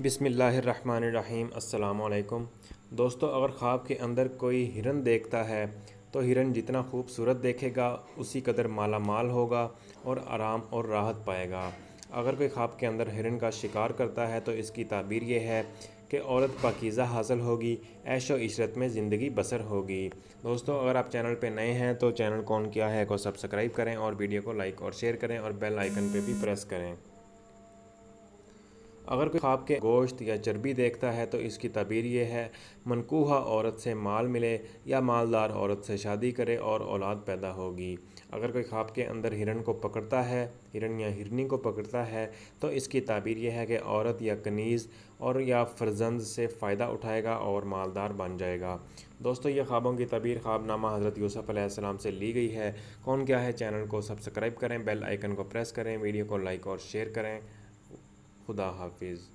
بسم اللہ الرحمن الرحیم۔ السلام علیکم دوستو، اگر خواب کے اندر کوئی ہرن دیکھتا ہے تو ہرن جتنا خوبصورت دیکھے گا اسی قدر مالا مال ہوگا اور آرام اور راحت پائے گا۔ اگر کوئی خواب کے اندر ہرن کا شکار کرتا ہے تو اس کی تعبیر یہ ہے کہ عورت پاکیزہ حاصل ہوگی، عیش و عشرت میں زندگی بسر ہوگی۔ دوستو، اگر آپ چینل پہ نئے ہیں تو چینل کون کیا ہے کو سبسکرائب کریں اور ویڈیو کو لائک اور شیئر کریں اور بیل آئیکن پہ بھی پریس کریں۔ اگر کوئی خواب کے گوشت یا چربی دیکھتا ہے تو اس کی تعبیر یہ ہے منکوحہ عورت سے مال ملے یا مالدار عورت سے شادی کرے اور اولاد پیدا ہوگی۔ اگر کوئی خواب کے اندر ہرن کو پکڑتا ہے، ہرن یا ہرنی کو پکڑتا ہے تو اس کی تعبیر یہ ہے کہ عورت یا کنیز اور یا فرزند سے فائدہ اٹھائے گا اور مالدار بن جائے گا۔ دوستو، یہ خوابوں کی تعبیر خواب نامہ حضرت یوسف علیہ السلام سے لی گئی ہے۔ کون کیا ہے چینل کو سبسکرائب کریں، بیل آئیکن کو پریس کریں، ویڈیو کو لائک اور شیئر کریں۔ خدا حافظ۔